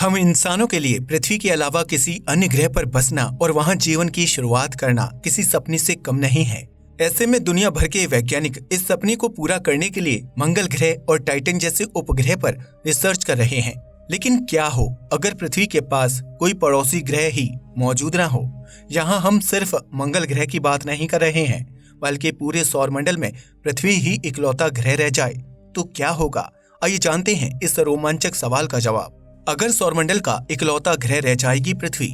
हम इंसानों के लिए पृथ्वी के अलावा किसी अन्य ग्रह पर बसना और वहां जीवन की शुरुआत करना किसी सपने से कम नहीं है। ऐसे में दुनिया भर के वैज्ञानिक इस सपने को पूरा करने के लिए मंगल ग्रह और टाइटन जैसे उपग्रह पर रिसर्च कर रहे हैं। लेकिन क्या हो अगर पृथ्वी के पास कोई पड़ोसी ग्रह ही मौजूद ना हो? यहाँ हम सिर्फ मंगल ग्रह की बात नहीं कर रहे हैं, बल्कि पूरे सौरमंडल में पृथ्वी ही इकलौता ग्रह रह जाए तो क्या होगा? आइए जानते हैं इस रोमांचक सवाल का जवाब। अगर सौरमंडल का इकलौता ग्रह रह जाएगी पृथ्वी।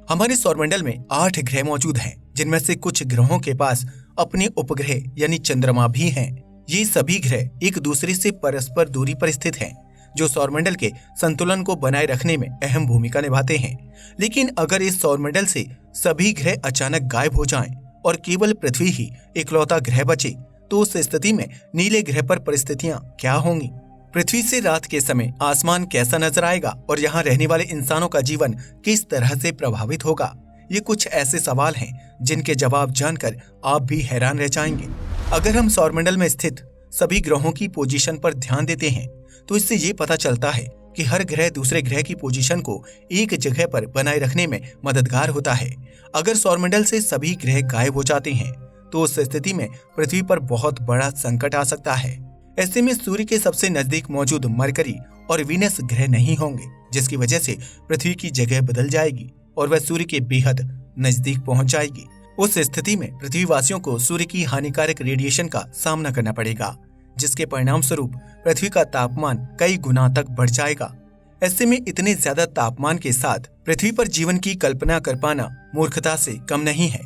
हमारे सौरमंडल में 8 ग्रह मौजूद हैं, जिनमें से कुछ ग्रहों के पास अपने उपग्रह यानी चंद्रमा भी हैं। ये सभी ग्रह एक दूसरे से परस्पर दूरी पर स्थित हैं, जो सौरमंडल के संतुलन को बनाए रखने में अहम भूमिका निभाते हैं। लेकिन अगर इस सौरमंडल से सभी ग्रह अचानक गायब हो जाएं और केवल पृथ्वी ही इकलौता ग्रह बचे, तो उस स्थिति में नीले ग्रह पर परिस्थितियां क्या होंगी? पृथ्वी से रात के समय आसमान कैसा नजर आएगा और यहाँ रहने वाले इंसानों का जीवन किस तरह से प्रभावित होगा? ये कुछ ऐसे सवाल हैं जिनके जवाब जानकर आप भी हैरान रह जाएंगे। अगर हम सौरमंडल में स्थित सभी ग्रहों की पोजीशन पर ध्यान देते हैं, तो इससे ये पता चलता है कि हर ग्रह दूसरे ग्रह की पोजीशन को एक जगह पर बनाए रखने में मददगार होता है। अगर सौरमंडल से सभी ग्रह गायब हो जाते हैं, तो उस स्थिति में पृथ्वी पर बहुत बड़ा संकट आ सकता है। ऐसे में सूर्य के सबसे नजदीक मौजूद मरकरी और वीनस ग्रह नहीं होंगे, जिसकी वजह से पृथ्वी की जगह बदल जाएगी और वह सूर्य के बेहद नजदीक पहुंच जाएगी। उस स्थिति में पृथ्वीवासियों को सूर्य की हानिकारक रेडिएशन का सामना करना पड़ेगा, जिसके परिणाम स्वरूप पृथ्वी का तापमान कई गुना तक बढ़ जाएगा। ऐसे में इतने ज्यादा तापमान के साथ पृथ्वी पर जीवन की कल्पना कर पाना मूर्खता से कम नहीं है,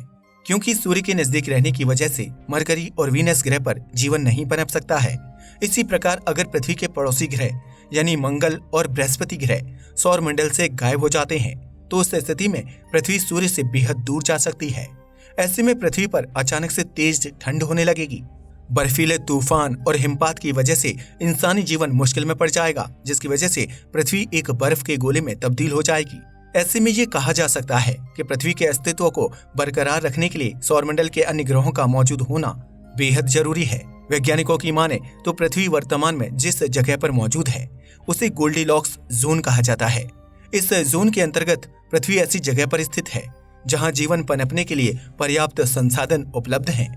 क्योंकि सूर्य के नजदीक रहने की वजह से मरकरी और वीनस ग्रह पर जीवन नहीं पनप सकता है। इसी प्रकार अगर पृथ्वी के पड़ोसी ग्रह यानी मंगल और बृहस्पति ग्रह सौरमंडल से गायब हो जाते हैं, तो उस स्थिति में पृथ्वी सूर्य से बेहद दूर जा सकती है। ऐसे में पृथ्वी पर अचानक से तेज ठंड होने लगेगी। बर्फीले तूफान और हिमपात की वजह से इंसानी जीवन मुश्किल में पड़ जाएगा, जिसकी वजह से पृथ्वी एक बर्फ के गोले में तब्दील हो जाएगी। ऐसे में ये कहा जा सकता है कि पृथ्वी के अस्तित्व को बरकरार रखने के लिए सौरमंडल के अन्य ग्रहों का मौजूद होना बेहद जरूरी है। वैज्ञानिकों की माने तो पृथ्वी वर्तमान में जिस जगह पर मौजूद है, उसे गोल्डीलॉक्स जोन कहा जाता है। इस जोन के अंतर्गत पृथ्वी ऐसी जगह पर स्थित है जहां जीवन पनपने के लिए पर्याप्त संसाधन उपलब्ध हैं।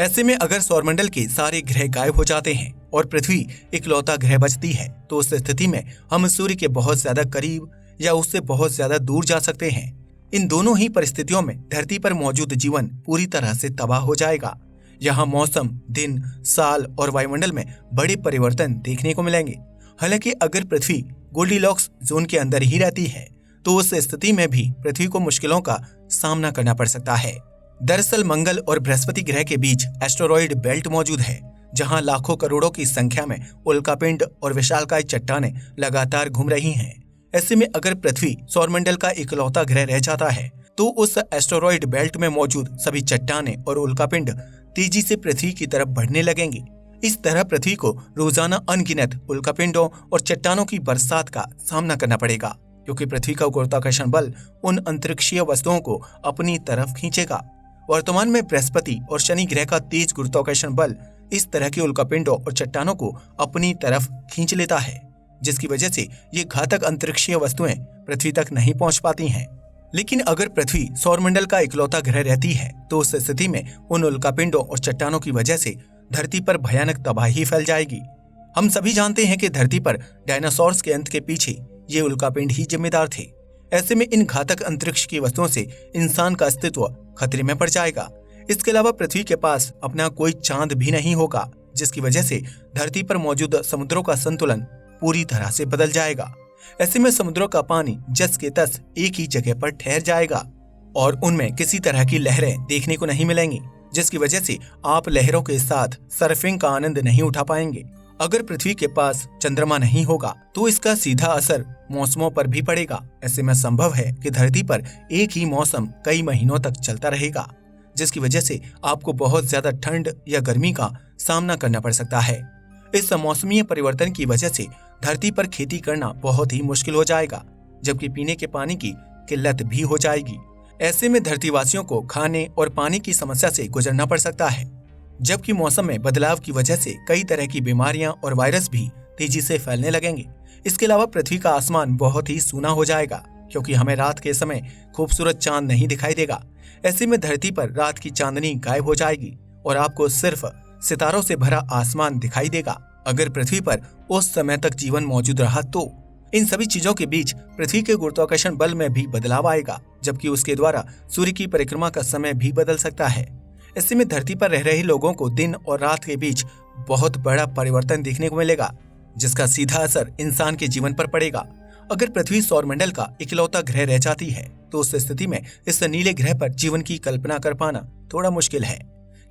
ऐसे में अगर सौरमंडल के सारे ग्रह गायब हो जाते हैं और पृथ्वी इकलौता ग्रह बचती है, तो उस स्थिति में हम सूर्य के बहुत ज्यादा करीब या उससे बहुत ज्यादा दूर जा सकते हैं। इन दोनों ही परिस्थितियों में धरती पर मौजूद जीवन पूरी तरह से तबाह हो जाएगा। यहाँ मौसम, दिन, साल और वायुमंडल में बड़े परिवर्तन देखने को मिलेंगे। हालांकि अगर पृथ्वी गोल्डीलॉक्स जोन के अंदर ही रहती है, तो उस स्थिति में भी पृथ्वी को मुश्किलों का सामना करना पड़ सकता है। दरअसल मंगल और बृहस्पति ग्रह के बीच एस्टेरॉयड बेल्ट मौजूद है, जहां लाखों करोड़ों की संख्या में उल्कापिंड और विशालकाय चट्टानें लगातार घूम रही हैं। ऐसे में अगर पृथ्वी सौरमंडल का इकलौता ग्रह रह जाता है, तो उस एस्टेरॉयड बेल्ट में मौजूद सभी चट्टानें और उल्कापिंड तेजी से पृथ्वी की तरफ बढ़ने लगेंगे। इस तरह पृथ्वी को रोजाना अनगिनत उल्कापिंडों और चट्टानों की बरसात का सामना करना पड़ेगा, क्योंकि पृथ्वी का गुरुत्वाकर्षण बल उन अंतरिक्षीय वस्तुओं को अपनी तरफ खींचेगा। वर्तमान में बृहस्पति और शनि ग्रह का तेज गुरुत्वाकर्षण बल इस तरह के उल्कापिंडों और चट्टानों को अपनी तरफ खींच लेता है, जिसकी वजह से ये घातक अंतरिक्षीय वस्तुएं पृथ्वी तक नहीं पहुंच पाती हैं। लेकिन अगर पृथ्वी सौरमंडल का इकलौता ग्रह रहती है, तो उस स्थिति में उन उल्कापिंडों और चट्टानों की वजह से धरती पर भयानक तबाही फैल जाएगी। हम सभी जानते हैं कि धरती पर डायनासोर्स के अंत के पीछे ये उल्कापिंड ही जिम्मेदार थे। ऐसे में इन घातक अंतरिक्ष की वस्तुओं से इंसान का अस्तित्व खतरे में पड़ जाएगा। इसके अलावा पृथ्वी के पास अपना कोई चांद भी नहीं होगा, जिसकी वजह से धरती पर मौजूद समुद्रों का संतुलन पूरी तरह से बदल जाएगा। ऐसे में समुद्रों का पानी जस के तस एक ही जगह पर ठहर जाएगा और उनमें किसी तरह की लहरें देखने को नहीं मिलेंगी, जिसकी वजह से आप लहरों के साथ सर्फिंग का आनंद नहीं उठा पाएंगे। अगर पृथ्वी के पास चंद्रमा नहीं होगा, तो इसका सीधा असर मौसमों पर भी पड़ेगा। ऐसे में संभव है कि धरती पर एक ही मौसम कई महीनों तक चलता रहेगा, जिसकी वजह से आपको बहुत ज्यादा ठंड या गर्मी का सामना करना पड़ सकता है। इस मौसमीय परिवर्तन की वजह से धरती पर खेती करना बहुत ही मुश्किल हो जाएगा, जबकि पीने के पानी की किल्लत भी हो जाएगी। ऐसे में धरतीवासियों को खाने और पानी की समस्या से गुजरना पड़ सकता है, जबकि मौसम में बदलाव की वजह से कई तरह की बीमारियां और वायरस भी तेजी से फैलने लगेंगे। इसके अलावा पृथ्वी का आसमान बहुत ही सूना हो जाएगा, क्योंकि हमें रात के समय खूबसूरत चांद नहीं दिखाई देगा। ऐसे में धरती पर रात की चांदनी गायब हो जाएगी और आपको सिर्फ सितारों से भरा आसमान दिखाई देगा। अगर पृथ्वी पर उस समय तक जीवन मौजूद रहा तो इन सभी चीजों के बीच पृथ्वी के गुरुत्वाकर्षण बल में भी बदलाव आएगा, जबकि उसके द्वारा सूर्य की परिक्रमा का समय भी बदल सकता है। ऐसे में धरती पर रह रहे लोगों को दिन और रात के बीच बहुत बड़ा परिवर्तन देखने को मिलेगा, जिसका सीधा असर इंसान के जीवन पर पड़ेगा। अगर पृथ्वी सौरमंडल का इकलौता ग्रह रह जाती है तो उस स्थिति में इस नीले ग्रह पर जीवन की कल्पना कर पाना थोड़ा मुश्किल है,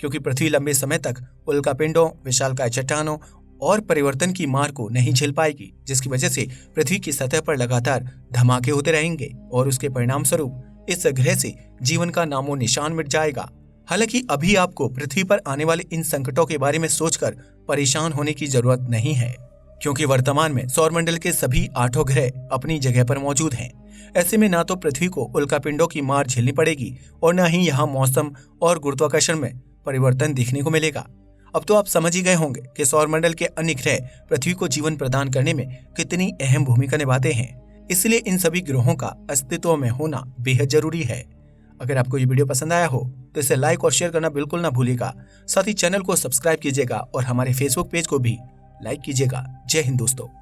क्योंकि पृथ्वी लंबे समय तक उल्कापिंडों, विशालकाय चट्टानों और परिवर्तन की मार को नहीं झेल पाएगी, जिसकी वजह से पृथ्वी की सतह पर लगातार धमाके होते रहेंगे और उसके परिणाम स्वरूप इस ग्रह से जीवन का नामो निशान मिट जाएगा। हालांकि अभी आपको पृथ्वी पर आने वाले इन संकटों के बारे में सोचकर परेशान होने की जरूरत नहीं है, क्योंकि वर्तमान में सौरमंडल के सभी 8 ग्रह अपनी जगह पर मौजूद हैं। ऐसे में ना तो पृथ्वी को उल्कापिंडों की मार झेलनी पड़ेगी और न ही यहाँ मौसम और गुरुत्वाकर्षण में परिवर्तन देखने को मिलेगा। अब तो आप समझ ही गए होंगे कि सौरमंडल के अन्य ग्रह पृथ्वी को जीवन प्रदान करने में कितनी अहम भूमिका निभाते हैं। इसलिए इन सभी ग्रहों का अस्तित्व में होना बेहद जरूरी है। अगर आपको ये वीडियो पसंद आया हो तो इसे लाइक और शेयर करना बिल्कुल ना भूलिएगा। साथ ही चैनल को सब्सक्राइब कीजिएगा और हमारे फेसबुक पेज को भी लाइक कीजिएगा। जय हिंद दोस्तों।